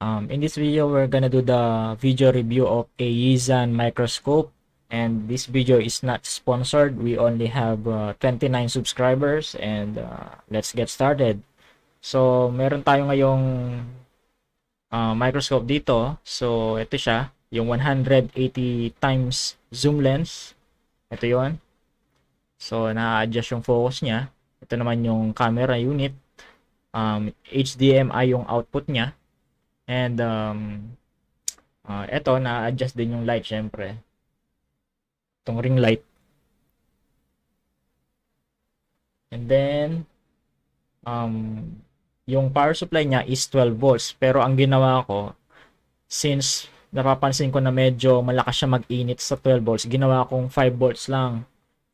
In this video, we're gonna do the video review of a Yizan microscope, and this video is not sponsored. We only have 29 subscribers, and let's get started. So, meron tayo ngayong microscope dito. So, ito siya, yung 180 times zoom lens. Ito yon. So, na-adjust yung focus niya. Ito naman yung camera unit. HDMI yung output niya. And eto na-adjust din yung light syempre. Itong ring light. And then yung power supply niya is 12 volts. Pero ang ginawa ko, since napapansin ko na medyo malakas siya mag-init sa 12 volts, ginawa kong 5 volts lang.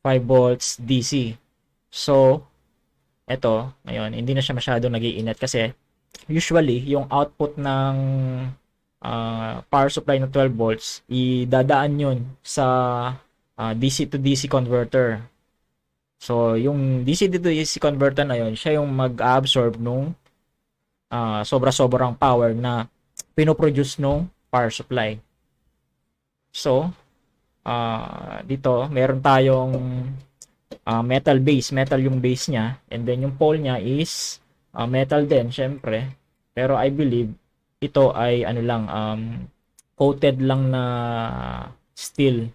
5 volts DC. So, eto, ngayon, hindi na siya masyado nag-iinit kasi usually, yung output ng power supply na 12 volts, idadaan yun sa DC to DC converter. So, yung DC to DC converter na yun, siya yung mag-absorb nung sobra-sobrang power na pinoproduce nung power supply. So, dito, meron tayong metal base. Metal yung base niya. And then, yung pole niya is metal din, syempre. Pero I believe, ito ay ano lang, coated lang na steel.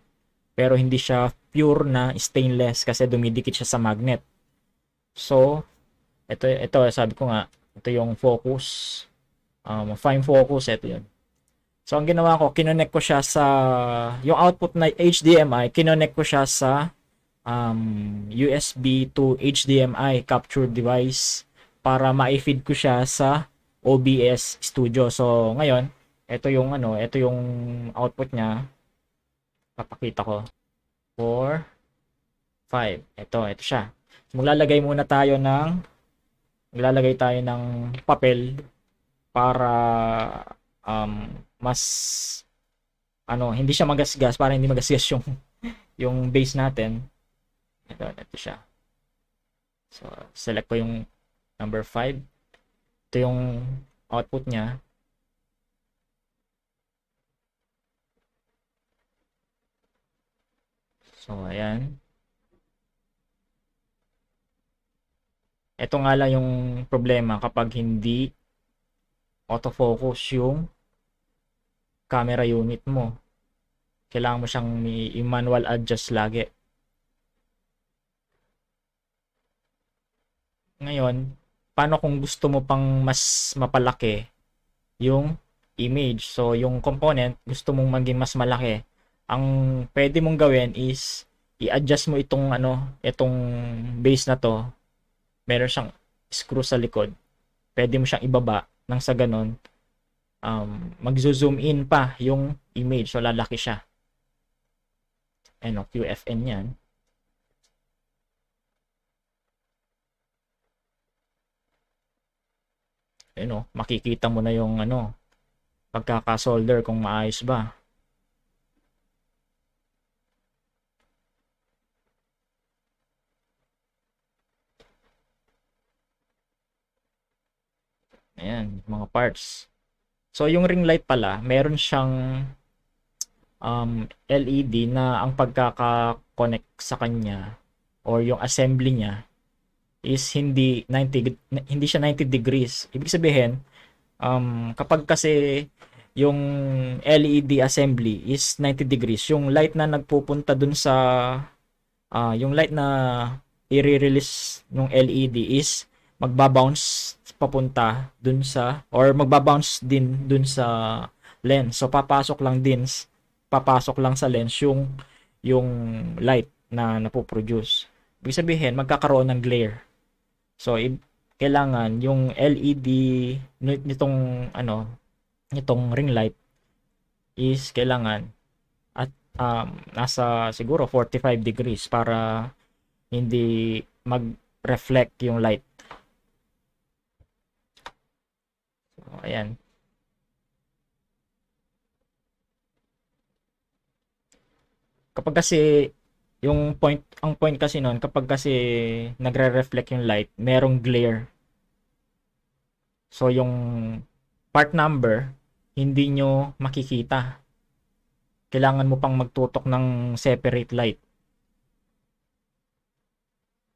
Pero hindi siya pure na stainless kasi dumidikit siya sa magnet. So, ito sabi ko nga, ito yung focus. Fine focus, ito yun. So, ang ginawa ko, kinonect ko siya sa, yung output na HDMI, kinonect ko siya sa USB to HDMI capture device para ma-feed ko siya sa OBS Studio. So, ngayon, ito yung output niya. Papakita ko. 4, 5. Ito siya. So, maglalagay tayo ng papel para mas hindi siya magasgas, para hindi magasgas yung base natin. Ito siya. So, select ko yung number 5. Ito yung output niya. So, ayan. Ito nga lang yung problema kapag hindi autofocus yung camera unit mo. Kailangan mo siyang i-manual adjust lagi. Ngayon, paano kung gusto mo pang mas mapalaki yung image? So, yung component, gusto mong maging mas malaki. Ang pwede mong gawin is i-adjust mo itong base na to. Meron siyang screw sa likod. Pwede mo siyang ibaba nang sa ganon mag-zoom in pa yung image. So, lalaki siya. QFN yan. Makikita mo na yung pagkaka-solder kung maayos ba. Ayan, mga parts. So, yung ring light pala, meron siyang LED na ang pagkaka-connect sa kanya or yung assembly niya is hindi siya 90 degrees. Ibig sabihin, kapag kasi yung LED assembly is 90 degrees, yung light na nagpupunta dun sa yung light na i-release ng LED is magbabounce papunta dun sa, or magbabounce din dun sa lens. So papasok lang sa lens yung light na napoproduce. Ibig sabihin, magkakaroon ng glare. So kailangan yung LED nitong ring light is kailangan at nasa siguro 45 degrees para hindi mag-reflect yung light. So, ayan. Kapag kasi ang point kasi noon, kapag kasi nagre-reflect yung light, merong glare. So yung part number hindi nyo makikita. Kailangan mo pang magtutok ng separate light.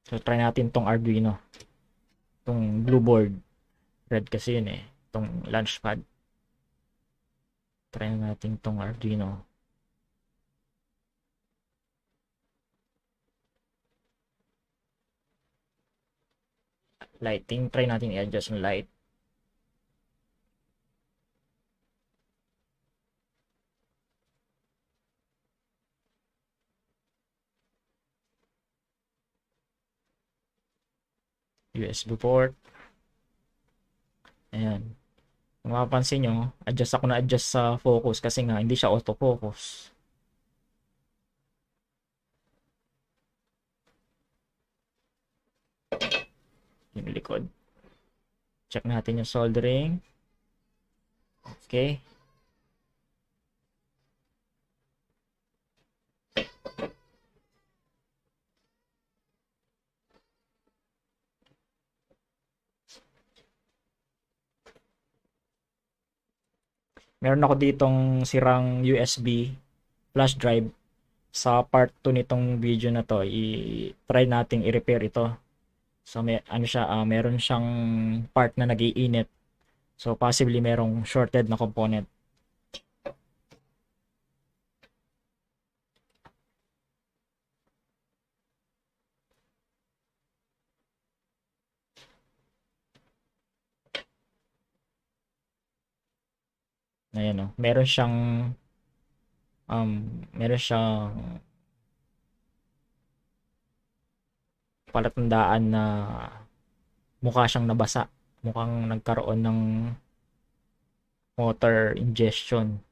So, try natin tong Arduino. Tong blue board. Red kasi yun eh. Tong launchpad. Try natin tong Arduino. Lighting. Try natin i-adjust yung light. USB port. Ayan. Kung mapapansin nyo, ako na adjust sa focus kasi nga hindi siya autofocus. Yung likod. Check natin yung soldering. Okay. Meron ako ditong sirang USB flash drive. Sa part 2 nitong video na to, i-try nating i-repair ito. So may ano siya, meron siyang part na nag-iinit. So possibly merong shorted na component. Ayan oh. Meron siyang palatandaan na mukha siyang nabasa. Mukhang nagkaroon ng water ingestion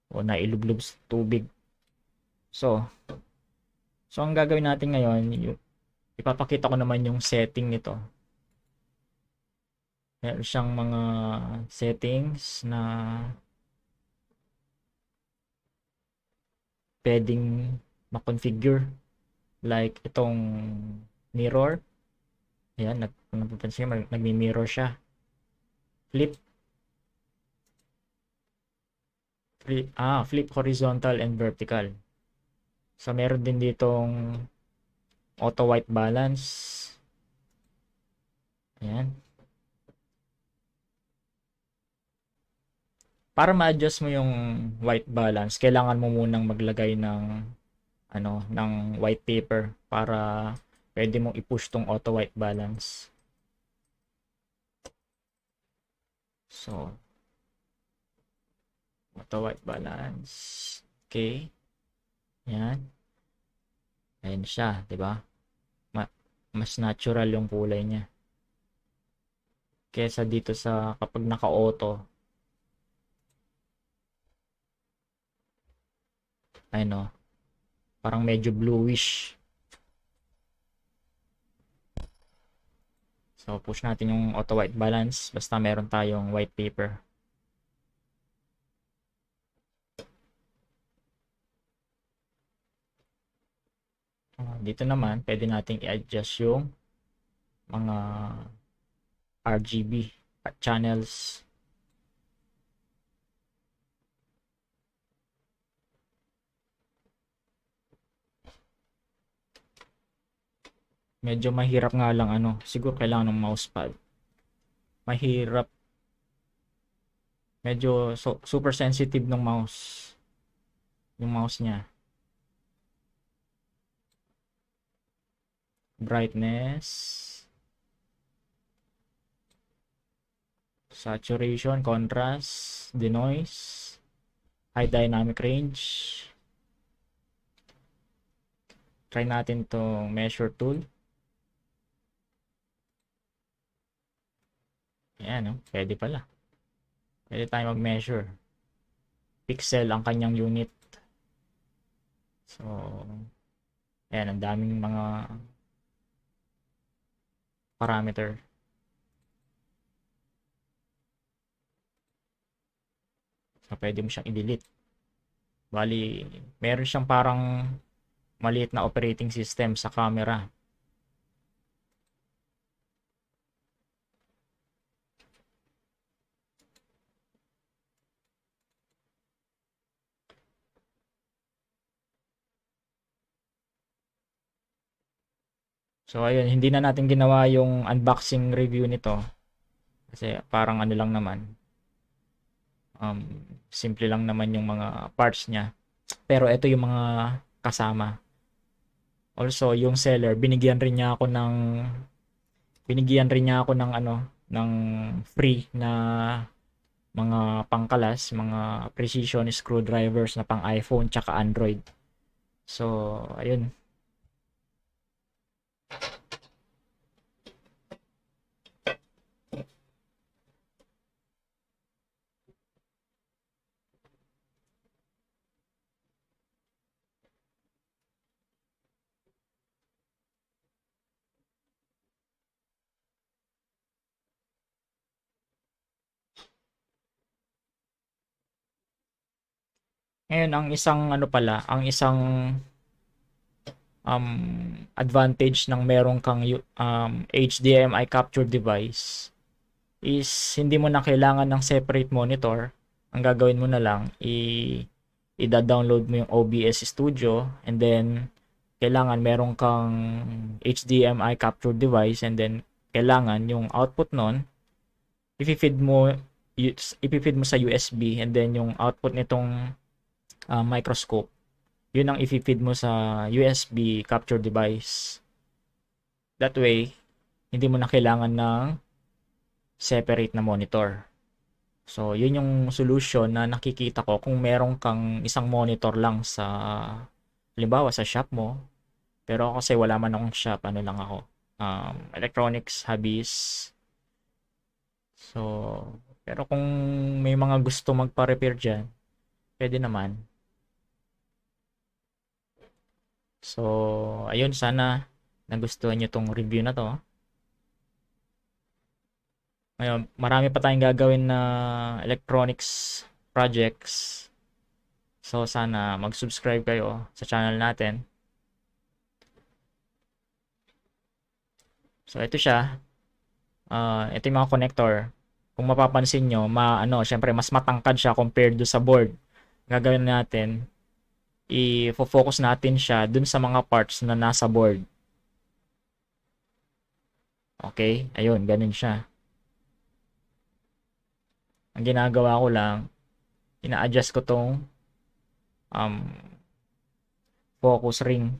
o nailublob sa tubig. So ang gagawin natin ngayon, ipapakita ko naman yung setting nito. Meron siyang mga settings na pwedeng ma-configure. Like itong mirror. Ayan, kung napapansin nyo, nagmi-mirror siya. Flip horizontal and vertical. So meron din ditong auto white balance. Ayan. Para ma-adjust mo yung white balance, kailangan mo munang maglagay ng white paper para pwede mong i-push tong auto white balance. So auto white balance. Okay. Yan. Ayan siya, 'di ba? Mas natural yung kulay niya. Kesa dito sa kapag naka-auto. Ayun, parang medyo bluish. So push natin yung auto white balance basta meron tayong white paper. Dito naman pwede nating i-adjust yung mga RGB at channels. Medyo mahirap nga lang siguro kailangan ng mousepad. Mahirap. Medyo super sensitive ng mouse. Yung mouse niya. Brightness. Saturation, contrast, denoise, high dynamic range. Try natin to measure tool. Ayan, pwede pala. Pwede tayo mag-measure. Pixel ang kanyang unit. So, ayan, ang daming mga parameter. So, pwede mo siyang i-delete. Bali, meron siyang parang maliit na operating system sa camera. So ayun, hindi na natin ginawa yung unboxing review nito kasi parang ano lang naman, um, simple lang naman yung mga parts niya. Pero ito yung mga kasama. Also, yung seller, binigyan rin niya ako ng ano, ng free na mga pangkalas, mga precision screwdrivers na pang iPhone tsaka Android. So, ayun. Ngayon, ang isang advantage ng meron kang HDMI capture device is hindi mo na kailangan ng separate monitor. Ang gagawin mo na lang i-download mo yung OBS Studio, and then kailangan meron kang HDMI capture device, and then kailangan yung output nun ipi-feed mo ipi-feed mo sa USB, and then yung output nitong microscope, yun ang ifi-feed mo sa USB capture device. That way, hindi mo na kailangan ng separate na monitor. So, yun yung solution na nakikita ko kung meron kang isang monitor lang sa, halimbawa sa shop mo. Pero ako kasi wala man akong shop, ano lang ako, electronics hobbies. So, pero kung may mga gusto magpa-repair dyan, pwede naman. So, ayun, sana nagustuhan nyo tong review na to. Ngayon, marami pa tayong gagawin na electronics projects. So, sana mag-subscribe kayo sa channel natin. So, ito siya. Ito yung mga connector. Kung mapapansin nyo, syempre, mas matangkad siya compared do sa board. Gagawin natin, i-focus natin siya dun sa mga parts na nasa board. Okay? Ayun, ganun siya. Ang ginagawa ko lang, ina-adjust ko tong um, focus ring.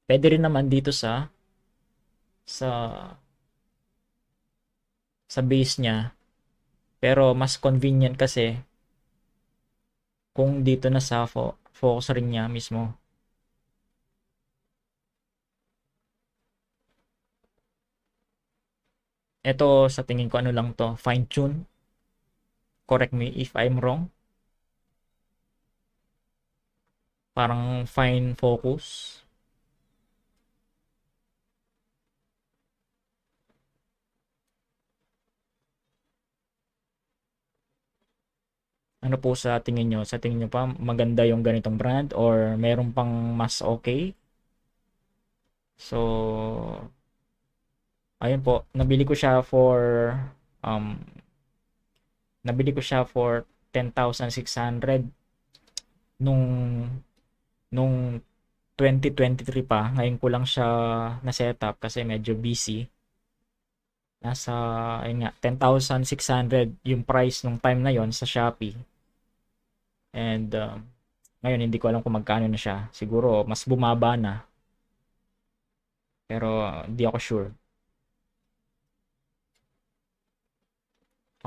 Pwede rin naman dito sa sa base niya, pero mas convenient kasi kung dito na sa focus ring niya mismo. Ito sa tingin ko ano lang to, fine tune. Correct me if I'm wrong. Parang fine focus. Ano po sa tingin nyo? Sa tingin nyo pa maganda yung ganitong brand or meron pang mas okay? So, ayun po, um nabili ko siya for 10,600 nung nung 2023 pa. Ngayon ko lang siya na setup kasi medyo busy. Nasa, ayun nga, 10,600 yung price nung time na yon sa Shopee. And ngayon hindi ko alam kung magkano na siya. Siguro mas bumaba na. Pero hindi ako sure.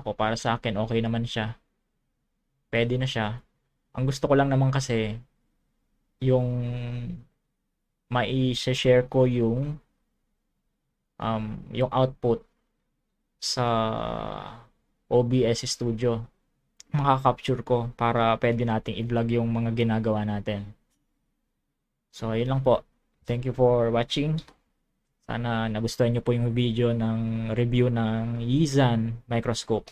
Ako, para sa akin okay naman siya. Pwede na siya. Ang gusto ko lang naman kasi yung mai-share ko yung output sa OBS Studio. Maka-capture ko para pwede nating i-vlog yung mga ginagawa natin. So, ayun lang po. Thank you for watching. Sana nagustuhan nyo po yung video ng review ng Yizan microscope.